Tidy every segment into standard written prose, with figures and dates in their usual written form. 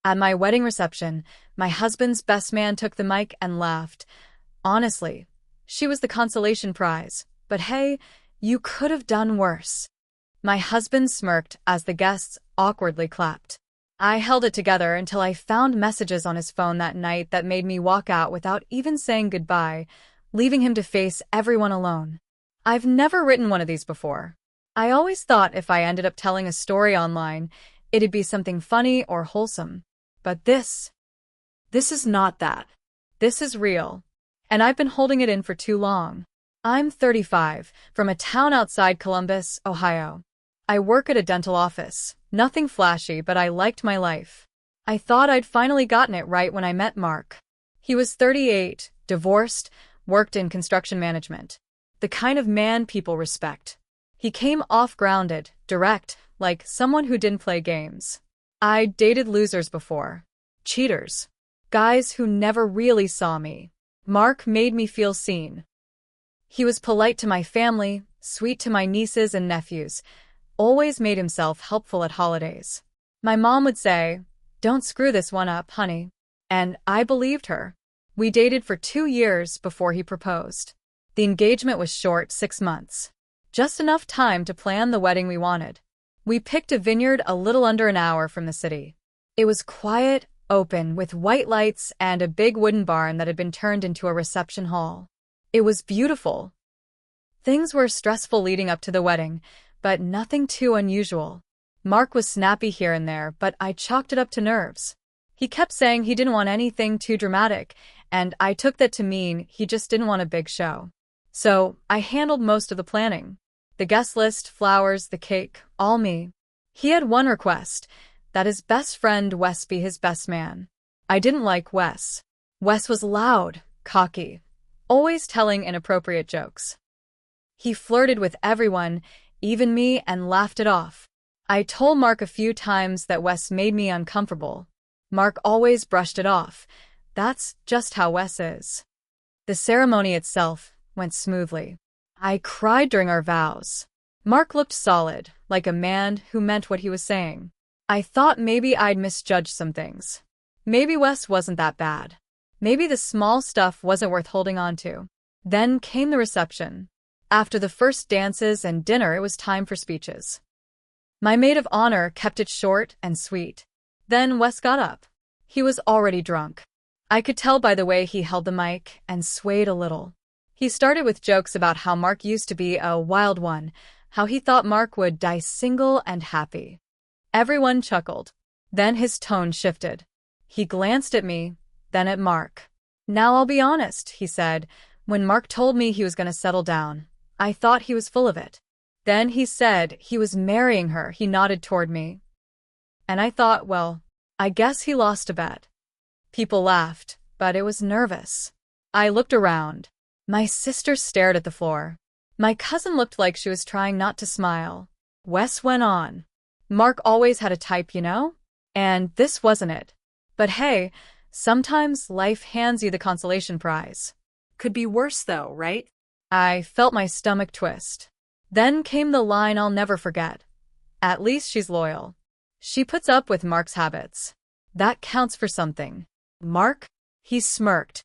At my wedding reception, my husband's best man took the mic and laughed. Honestly, she was the consolation prize, but hey, you could have done worse. My husband smirked as the guests awkwardly clapped. I held it together until I found messages on his phone that night that made me walk out without even saying goodbye, leaving him to face everyone alone. I've never written one of these before. I always thought if I ended up telling a story online, it'd be something funny or wholesome. But this is not that. This is real. And I've been holding it in for too long. I'm 35, from a town outside Columbus, Ohio. I work at a dental office. Nothing flashy, but I liked my life. I thought I'd finally gotten it right when I met Mark. He was 38, divorced, worked in construction management. The kind of man people respect. He came off grounded, direct, like someone who didn't play games. I'd dated losers before. Cheaters. Guys who never really saw me. Mark made me feel seen. He was polite to my family, sweet to my nieces and nephews, always made himself helpful at holidays. My mom would say, "Don't screw this one up, honey." And I believed her. We dated for 2 years before he proposed. The engagement was short, 6 months. Just enough time to plan the wedding we wanted. We picked a vineyard a little under an hour from the city. It was quiet, open, with white lights and a big wooden barn that had been turned into a reception hall. It was beautiful. Things were stressful leading up to the wedding, but nothing too unusual. Mark was snappy here and there, but I chalked it up to nerves. He kept saying he didn't want anything too dramatic, and I took that to mean he just didn't want a big show. So I handled most of the planning. The guest list, flowers, the cake, all me. He had one request, that his best friend Wes be his best man. I didn't like Wes. Wes was loud, cocky, always telling inappropriate jokes. He flirted with everyone, even me, and laughed it off. I told Mark a few times that Wes made me uncomfortable. Mark always brushed it off. That's just how Wes is. The ceremony itself went smoothly. I cried during our vows. Mark looked solid, like a man who meant what he was saying. I thought maybe I'd misjudged some things. Maybe Wes wasn't that bad. Maybe the small stuff wasn't worth holding on to. Then came the reception. After the first dances and dinner, it was time for speeches. My maid of honor kept it short and sweet. Then Wes got up. He was already drunk. I could tell by the way he held the mic and swayed a little. He started with jokes about how Mark used to be a wild one, how he thought Mark would die single and happy. Everyone chuckled. Then his tone shifted. He glanced at me, then at Mark. "Now I'll be honest," he said. When Mark told me he was going to settle down, I thought he was full of it. Then he said he was marrying her. He nodded toward me. And I thought, well, I guess he lost a bet. People laughed, but it was nervous. I looked around. My sister stared at the floor. My cousin looked like she was trying not to smile. Wes went on. "Mark always had a type, you know? And this wasn't it. But hey, sometimes life hands you the consolation prize. Could be worse though, right?" I felt my stomach twist. Then came the line I'll never forget. "At least she's loyal. She puts up with Mark's habits. That counts for something." Mark? He smirked.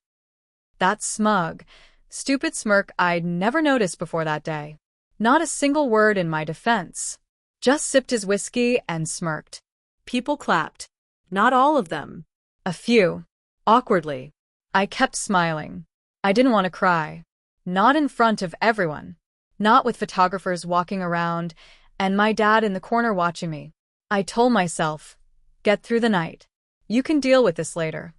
That smug, stupid smirk I'd never noticed before that day. Not a single word in my defense. Just sipped his whiskey and smirked. People clapped. Not all of them. A few. Awkwardly. I kept smiling. I didn't want to cry. Not in front of everyone. Not with photographers walking around and my dad in the corner watching me. I told myself, get through the night. You can deal with this later.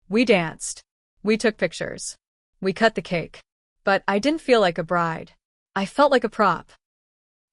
We danced. We took pictures. We cut the cake. But I didn't feel like a bride. I felt like a prop.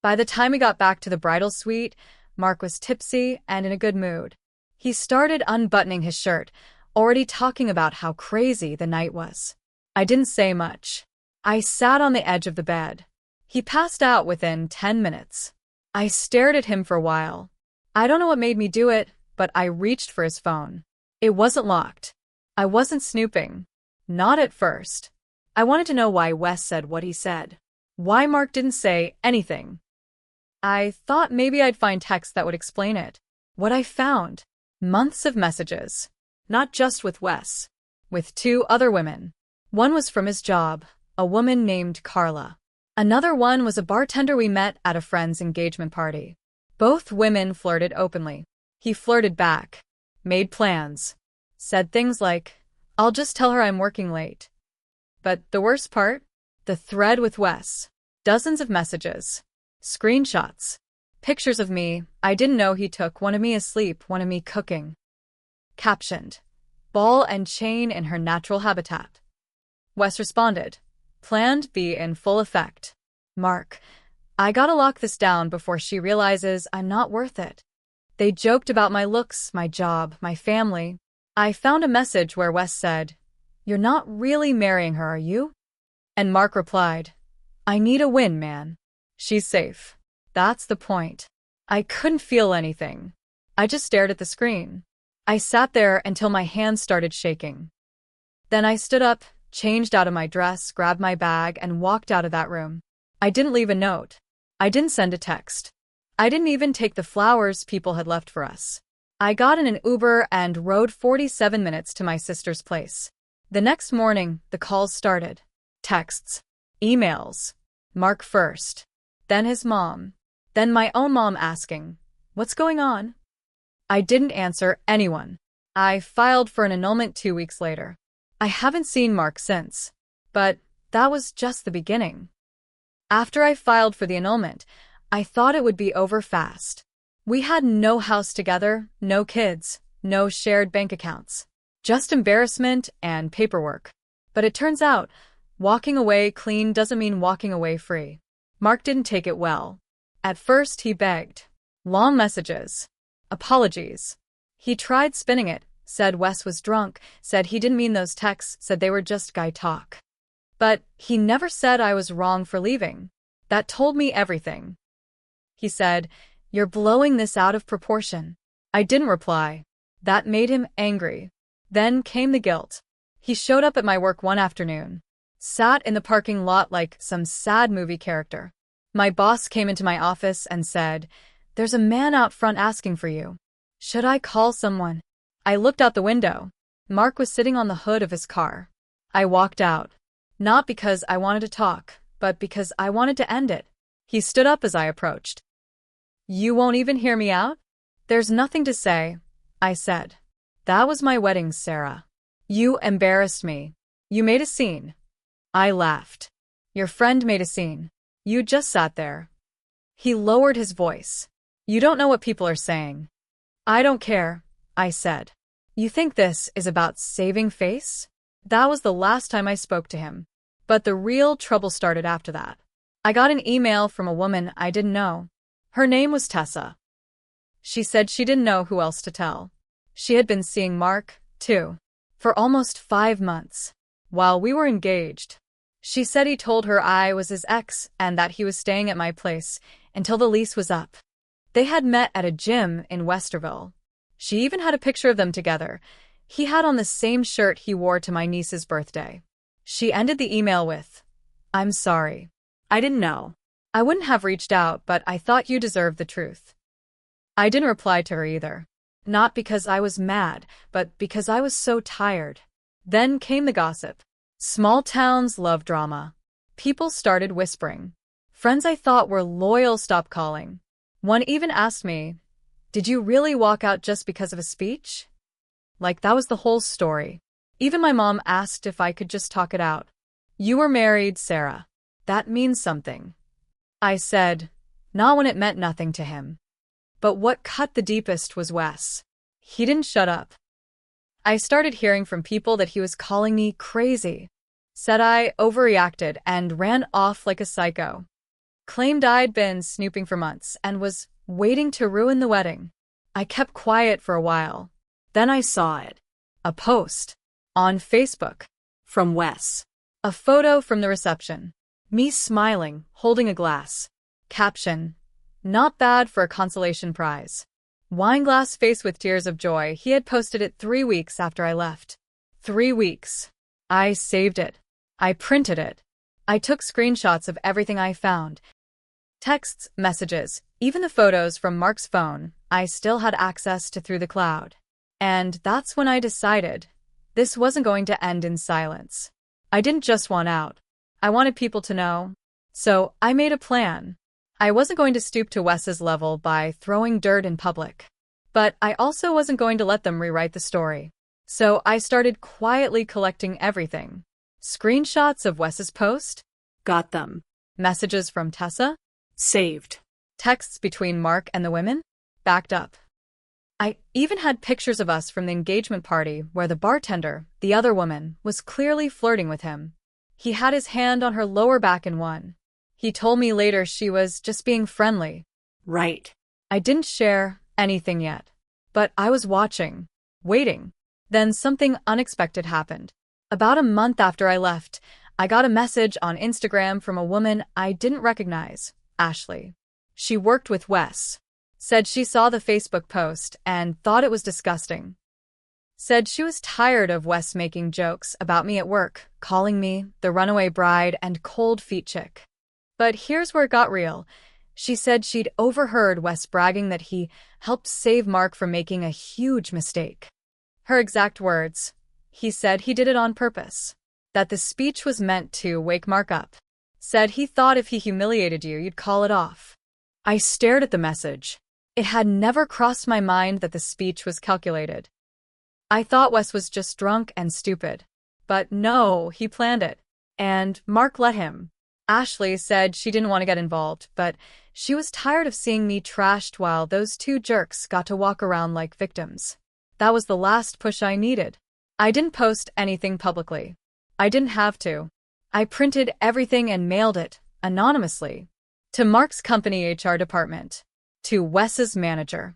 By the time we got back to the bridal suite, Mark was tipsy and in a good mood. He started unbuttoning his shirt, already talking about how crazy the night was. I didn't say much. I sat on the edge of the bed. He passed out within 10 minutes. I stared at him for a while. I don't know what made me do it, but I reached for his phone. It wasn't locked. I wasn't snooping. Not at first. I wanted to know why Wes said what he said. Why Mark didn't say anything. I thought maybe I'd find text that would explain it. What I found. Months of messages. Not just with Wes. With two other women. One was from his job, a woman named Carla. Another one was a bartender we met at a friend's engagement party. Both women flirted openly. He flirted back. Made plans. Said things like, "I'll just tell her I'm working late." But the worst part? The thread with Wes. Dozens of messages. Screenshots. Pictures of me. I didn't know he took one of me asleep, one of me cooking. Captioned, "Ball and chain in her natural habitat." Wes responded, "Planned B in full effect. Mark, I gotta lock this down before she realizes I'm not worth it." They joked about my looks, my job, my family. I found a message where Wes said, "You're not really marrying her, are you?" And Mark replied, "I need a win, man. She's safe. That's the point." I couldn't feel anything. I just stared at the screen. I sat there until my hands started shaking. Then I stood up, changed out of my dress, grabbed my bag, and walked out of that room. I didn't leave a note. I didn't send a text. I didn't even take the flowers people had left for us. I got in an Uber and rode 47 minutes to my sister's place. The next morning, the calls started. Texts. Emails. Mark first. Then his mom. Then my own mom asking, "What's going on?" I didn't answer anyone. I filed for an annulment 2 weeks later. I haven't seen Mark since. But that was just the beginning. After I filed for the annulment, I thought it would be over fast. We had no house together, no kids, no shared bank accounts. Just embarrassment and paperwork. But it turns out, walking away clean doesn't mean walking away free. Mark didn't take it well. At first, he begged. Long messages. Apologies. He tried spinning it, said Wes was drunk, said he didn't mean those texts, said they were just guy talk. But he never said I was wrong for leaving. That told me everything. He said, "You're blowing this out of proportion." I didn't reply. That made him angry. Then came the guilt. He showed up at my work one afternoon. Sat in the parking lot like some sad movie character. My boss came into my office and said, "There's a man out front asking for you. Should I call someone?" I looked out the window. Mark was sitting on the hood of his car. I walked out. Not because I wanted to talk, but because I wanted to end it. He stood up as I approached. "You won't even hear me out?" "There's nothing to say," I said. "That was my wedding, Sarah. You embarrassed me. You made a scene." I laughed. "Your friend made a scene. You just sat there." He lowered his voice. "You don't know what people are saying." "I don't care," I said. "You think this is about saving face?" That was the last time I spoke to him. But the real trouble started after that. I got an email from a woman I didn't know. Her name was Tessa. She said she didn't know who else to tell. She had been seeing Mark, too, for almost 5 months, while we were engaged. She said he told her I was his ex and that he was staying at my place until the lease was up. They had met at a gym in Westerville. She even had a picture of them together. He had on the same shirt he wore to my niece's birthday. She ended the email with, "I'm sorry. I didn't know. I wouldn't have reached out, but I thought you deserved the truth." I didn't reply to her either. Not because I was mad, but because I was so tired. Then came the gossip. Small towns love drama. People started whispering. Friends I thought were loyal stopped calling. One even asked me, "Did you really walk out just because of a speech?" Like that was the whole story. Even my mom asked if I could just talk it out. "You were married, Sarah. That means something." I said, not when it meant nothing to him. But what cut the deepest was Wes. He didn't shut up. I started hearing from people that he was calling me crazy. Said I overreacted and ran off like a psycho. Claimed I'd been snooping for months and was waiting to ruin the wedding. I kept quiet for a while. Then I saw it. A post. On Facebook. From Wes. A photo from the reception. Me smiling, holding a glass. Caption. Not bad for a consolation prize. Wine glass face with tears of joy. He had posted it 3 weeks after I left. 3 weeks. I saved it. I printed it. I took screenshots of everything I found. Texts, messages, even the photos from Mark's phone, I still had access to through the cloud. And that's when I decided this wasn't going to end in silence. I didn't just want out. I wanted people to know. So I made a plan. I wasn't going to stoop to Wes's level by throwing dirt in public. But I also wasn't going to let them rewrite the story. So I started quietly collecting everything. Screenshots of Wes's post? Got them. Messages from Tessa? Saved. Texts between Mark and the women? Backed up. I even had pictures of us from the engagement party where the bartender, the other woman, was clearly flirting with him. He had his hand on her lower back in one. He told me later she was just being friendly. Right. I didn't share anything yet. But I was watching, waiting. Then something unexpected happened. About a month after I left, I got a message on Instagram from a woman I didn't recognize, Ashley. She worked with Wes. Said she saw the Facebook post and thought it was disgusting. Said she was tired of Wes making jokes about me at work, calling me the runaway bride and cold feet chick. But here's where it got real. She said she'd overheard Wes bragging that he helped save Mark from making a huge mistake. Her exact words, he said he did it on purpose. That the speech was meant to wake Mark up. Said he thought if he humiliated you, you'd call it off. I stared at the message. It had never crossed my mind that the speech was calculated. I thought Wes was just drunk and stupid. But no, he planned it. And Mark let him. Ashley said she didn't want to get involved, but she was tired of seeing me trashed while those two jerks got to walk around like victims. That was the last push I needed. I didn't post anything publicly. I didn't have to. I printed everything and mailed it, anonymously. To Mark's company HR department. To Wes's manager.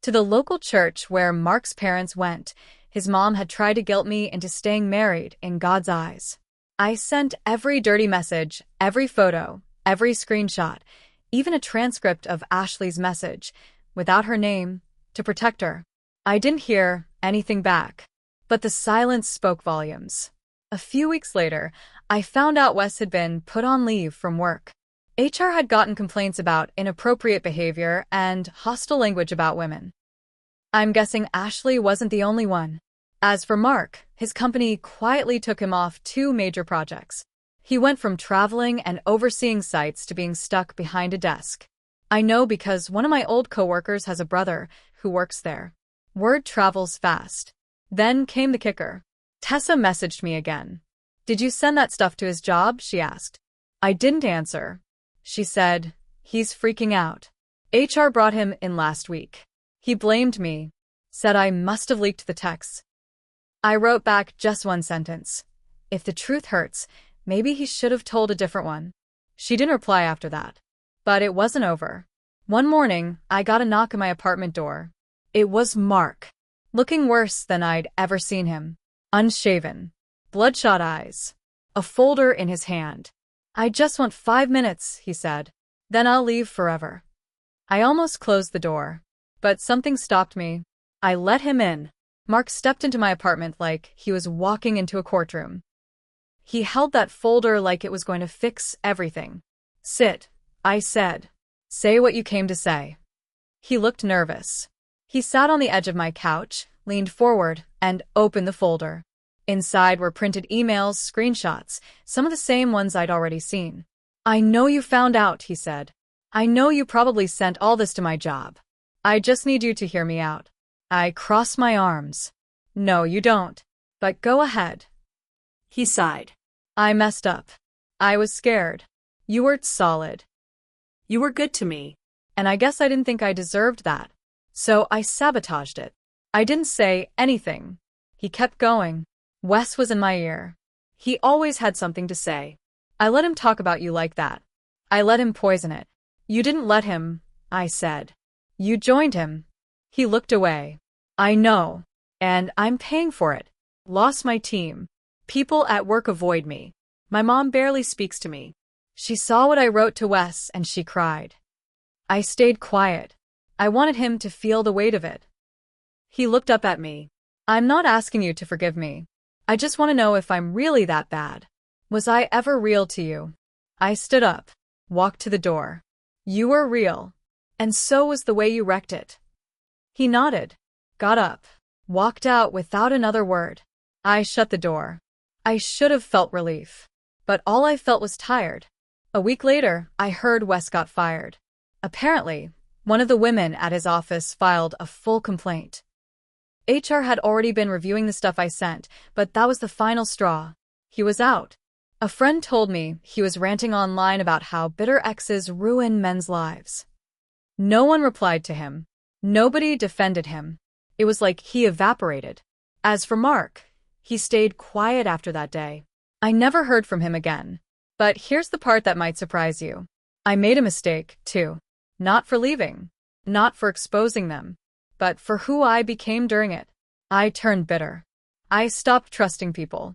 To the local church where Mark's parents went. His mom had tried to guilt me into staying married in God's eyes. I sent every dirty message, every photo, every screenshot, even a transcript of Ashley's message, without her name, to protect her. I didn't hear anything back, but the silence spoke volumes. A few weeks later, I found out Wes had been put on leave from work. HR had gotten complaints about inappropriate behavior and hostile language about women. I'm guessing Ashley wasn't the only one. As for Mark, his company quietly took him off 2 major projects. He went from traveling and overseeing sites to being stuck behind a desk. I know because one of my old coworkers has a brother who works there. Word travels fast. Then came the kicker. Tessa messaged me again. Did you send that stuff to his job? She asked. I didn't answer. She said, he's freaking out. HR brought him in last week. He blamed me. Said I must have leaked the texts. I wrote back just one sentence. If the truth hurts, maybe he should have told a different one. She didn't reply after that. But it wasn't over. One morning, I got a knock on my apartment door. It was Mark. Looking worse than I'd ever seen him. Unshaven. Bloodshot eyes. A folder in his hand. I just want 5 minutes, he said. Then I'll leave forever. I almost closed the door. But something stopped me. I let him in. Mark stepped into my apartment like he was walking into a courtroom. He held that folder like it was going to fix everything. Sit, I said. Say what you came to say. He looked nervous. He sat on the edge of my couch, leaned forward, and opened the folder. Inside were printed emails, screenshots, some of the same ones I'd already seen. I know you found out, he said. I know you probably sent all this to my job. I just need you to hear me out. I crossed my arms. No, you don't. But go ahead. He sighed. I messed up. I was scared. You were solid. You were good to me. And I guess I didn't think I deserved that. So I sabotaged it. I didn't say anything. He kept going. Wes was in my ear. He always had something to say. I let him talk about you like that. I let him poison it. You didn't let him, I said. You joined him. He looked away. I know. And I'm paying for it. Lost my team. People at work avoid me. My mom barely speaks to me. She saw what I wrote to Wes and she cried. I stayed quiet. I wanted him to feel the weight of it. He looked up at me. I'm not asking you to forgive me. I just want to know if I'm really that bad. Was I ever real to you? I stood up, walked to the door. You were real. And so was the way you wrecked it. He nodded, got up. walked out without another word. I shut the door. I should have felt relief. But all I felt was tired. A week later, I heard Wes got fired. Apparently, one of the women at his office filed a full complaint. HR had already been reviewing the stuff I sent, but that was the final straw. He was out. A friend told me he was ranting online about how bitter exes ruin men's lives. No one replied to him. Nobody defended him. It was like he evaporated. As for Mark, he stayed quiet after that day. I never heard from him again. But here's the part that might surprise you. I made a mistake, too. Not for leaving. Not for exposing them. But for who I became during it. I turned bitter. I stopped trusting people.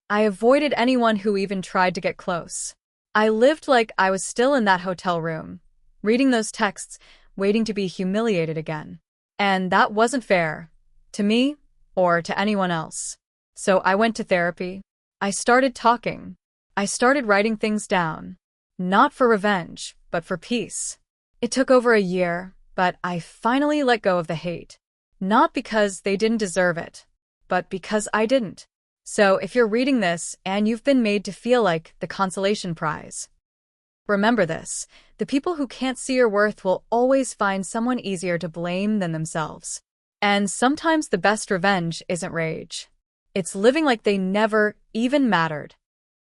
I avoided anyone who even tried to get close. I lived like I was still in that hotel room, reading those texts, waiting to be humiliated again. And that wasn't fair. To me, or to anyone else. So I went to therapy. I started talking. I started writing things down. Not for revenge, but for peace. It took over a year, but I finally let go of the hate. Not because they didn't deserve it, but because I didn't. So if you're reading this and you've been made to feel like the consolation prize, remember this: the people who can't see your worth will always find someone easier to blame than themselves. And sometimes the best revenge isn't rage. It's living like they never even mattered.